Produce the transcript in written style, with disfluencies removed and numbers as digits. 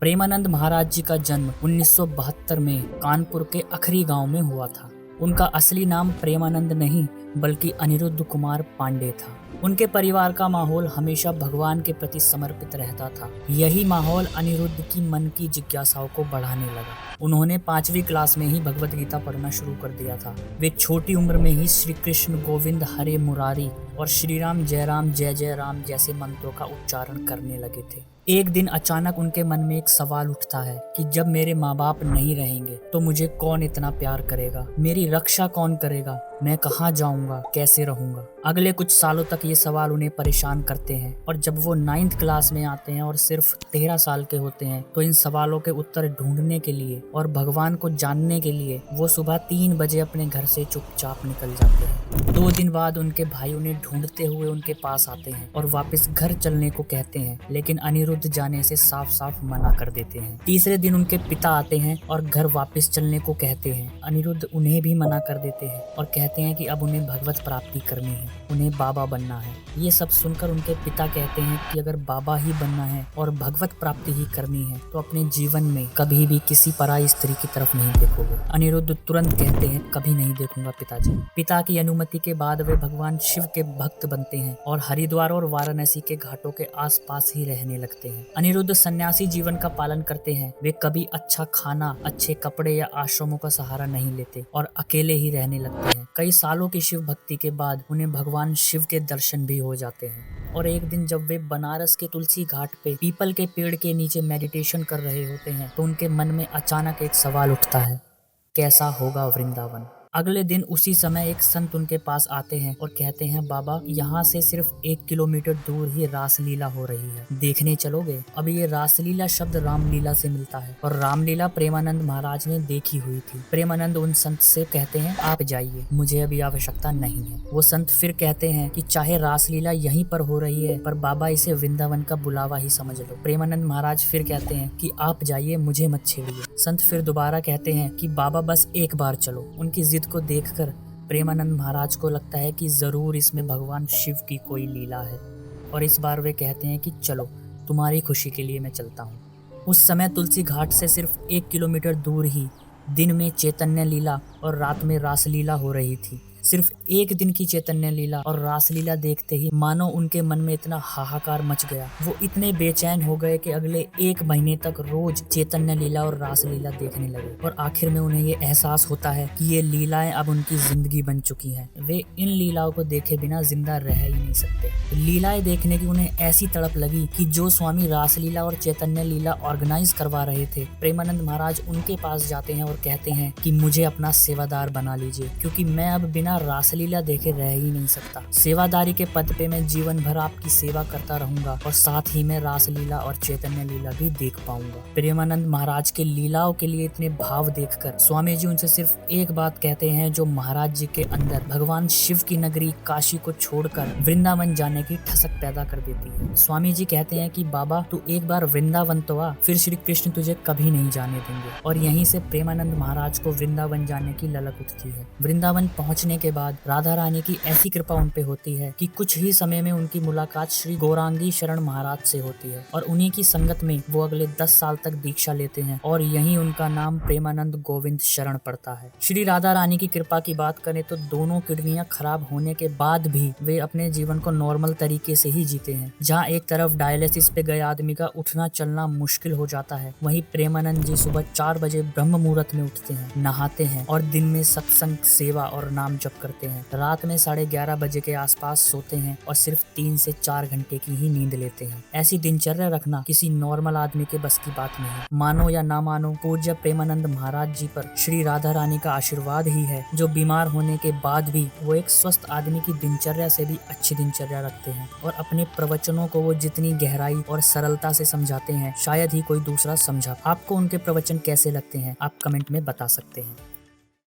प्रेमानंद महाराज जी का जन्म 1972 में कानपुर के अखरी गांव में हुआ था। उनका असली नाम प्रेमानंद नहीं बल्कि अनिरुद्ध कुमार पांडे था। उनके परिवार का माहौल हमेशा भगवान के प्रति समर्पित रहता था। यही माहौल अनिरुद्ध की मन की जिज्ञासाओं को बढ़ाने लगा। उन्होंने 5वीं क्लास में ही भगवत गीता पढ़ना शुरू कर दिया था। वे छोटी उम्र में ही श्री कृष्ण गोविंद हरे मुरारी और श्री राम जय जय राम जैसे मंत्रों का उच्चारण करने लगे थे। एक दिन अचानक उनके मन में एक सवाल उठता है कि जब मेरे माँ बाप नहीं रहेंगे तो मुझे कौन इतना प्यार करेगा, मेरी रक्षा कौन करेगा, मैं कहाँ जाऊंगा, कैसे रहूंगा। अगले कुछ सालों तक ये सवाल उन्हें परेशान करते हैं और जब वो 9th क्लास में आते हैं और सिर्फ 13 साल के होते हैं तो इन सवालों के उत्तर ढूंढने के लिए और भगवान को जानने के लिए वो सुबह 3 बजे अपने घर से चुपचाप निकल जाते हैं। 2 दिन बाद उनके भाई उन्हें ढूंढते हुए उनके पास आते हैं और वापस घर चलने को कहते हैं, लेकिन अनिरुद्ध जाने से साफ साफ मना कर देते हैं। तीसरे दिन उनके पिता आते हैं और घर वापस चलने को कहते हैं। अनिरुद्ध उन्हें भी मना कर देते हैं और कहते हैं कि अब उन्हें भगवत प्राप्ति करनी है, उन्हें बाबा बनना है। ये सब सुनकर उनके पिता कहते हैं कि अगर बाबा ही बनना है और भगवत प्राप्ति ही करनी है तो अपने जीवन में कभी भी किसी पराई स्त्री की तरफ नहीं देखोगे। अनिरुद्ध तुरंत कहते हैं, कभी नहीं देखूंगा पिताजी। पिता की अनुमति के बाद वे भगवान शिव के भक्त बनते हैं और हरिद्वार और वाराणसी के घाटों के आसपास ही रहने लगते हैं। अनिरुद्ध सन्यासी जीवन का पालन करते हैं। वे कभी अच्छा खाना, अच्छे कपड़े या आश्रमों का सहारा नहीं लेते और अकेले ही रहने लगते हैं। कई सालों की शिव भक्ति के बाद उन्हें भगवान शिव के दर्शन भी हो जाते हैं और एक दिन जब वे बनारस के तुलसी घाट पे पीपल के पेड़ के नीचे मेडिटेशन कर रहे होते हैं तो उनके मन में अचानक एक सवाल उठता है, कैसा होगा वृंदावन। अगले दिन उसी समय एक संत उनके पास आते हैं और कहते हैं, बाबा यहाँ से सिर्फ 1 किलोमीटर दूर ही रासलीला हो रही है, देखने चलोगे। अब ये रासलीला शब्द रामलीला से मिलता है और रामलीला प्रेमानंद महाराज ने देखी हुई थी। प्रेमानंद उन संत से कहते हैं, आप जाइए, मुझे अभी आवश्यकता नहीं है। वो संत फिर कहते हैं कि चाहे रासलीला यहीं पर हो रही है पर बाबा इसे वृंदावन का बुलावा ही समझ लो। प्रेमानंद महाराज फिर कहते हैं कि आप जाइए, मुझे मत छेड़िए। संत फिर दोबारा कहते हैं कि बाबा बस एक बार चलो। उनकी जिद को देखकर प्रेमानंद महाराज को लगता है कि जरूर इसमें भगवान शिव की कोई लीला है और इस बार वे कहते हैं कि चलो, तुम्हारी खुशी के लिए मैं चलता हूँ। उस समय तुलसी घाट से सिर्फ 1 किलोमीटर दूर ही दिन में चैतन्य लीला और रात में रासलीला हो रही थी। सिर्फ एक दिन की चैतन्य लीला और रासलीला देखते ही मानो उनके मन में इतना हाहाकार मच गया। वो इतने बेचैन हो गए कि अगले 1 महीने तक रोज चैतन्य लीला और रासलीला देखने लगे और आखिर में उन्हें ये एहसास होता है कि ये लीलाएं अब उनकी जिंदगी बन चुकी हैं। वे इन लीलाओं को देखे बिना जिंदा रह ही नहीं सकते। लीलाएं देखने की उन्हें ऐसी तड़प लगी कि जो स्वामी रासलीला और चैतन्य लीला ऑर्गेनाइज करवा रहे थे, प्रेमानंद महाराज उनके पास जाते हैं और कहते हैं कि मुझे अपना सेवादार बना लीजिए, क्योंकि मैं अब बिना रासलीला देखे रह ही नहीं सकता। सेवादारी के पद पे मैं जीवन भर आपकी सेवा करता रहूंगा और साथ ही मैं रासलीला और चैतन्य लीला भी देख पाऊंगा। प्रेमानंद महाराज के लीलाओं के लिए इतने भाव देखकर स्वामी जी उनसे सिर्फ एक बात कहते हैं जो महाराज जी के अंदर भगवान शिव की नगरी काशी को छोड़कर वृंदावन जाने की ठसक पैदा कर देती है। स्वामी जी कहते हैं कि बाबा, तू एक बार वृंदावन तो आ, फिर श्री कृष्ण तुझे कभी नहीं जाने देंगे। और यहीं से प्रेमानंद महाराज को वृंदावन जाने की ललक उठती है। वृंदावन पहुंचने के बाद राधा रानी की ऐसी कृपा उन पे होती है कि कुछ ही समय में उनकी मुलाकात श्री गौरांगी शरण महाराज से होती है और उन्हीं की संगत में वो अगले 10 साल तक दीक्षा लेते हैं और यहीं उनका नाम प्रेमानंद गोविंद शरण पड़ता है। श्री राधा रानी की कृपा की बात करें तो दोनों किडनियां खराब होने के बाद भी वे अपने जीवन को नॉर्मल तरीके से ही जीते हैं। जहाँ एक तरफ डायलिसिस पे गए आदमी का उठना चलना मुश्किल हो जाता है, वहीं प्रेमानंद जी सुबह 4 बजे ब्रह्म मुहूर्त में उठते हैं, नहाते हैं और दिन में सत्संग, सेवा और नाम जप करते हैं। रात में 11:30 बजे के आसपास सोते हैं और सिर्फ 3 से 4 घंटे की ही नींद लेते हैं। ऐसी दिनचर्या रखना किसी नॉर्मल आदमी के बस की बात नहीं। मानो या ना मानो, पूज्य प्रेमानंद महाराज जी पर श्री राधा रानी का आशीर्वाद ही है जो बीमार होने के बाद भी वो एक स्वस्थ आदमी की दिनचर्या से भी अच्छी दिनचर्या रखते हैं और अपने प्रवचनों को वो जितनी गहराई और सरलता से समझाते हैं शायद ही कोई दूसरा समझा। आपको उनके प्रवचन कैसे लगते हैं आप कमेंट में बता सकते हैं।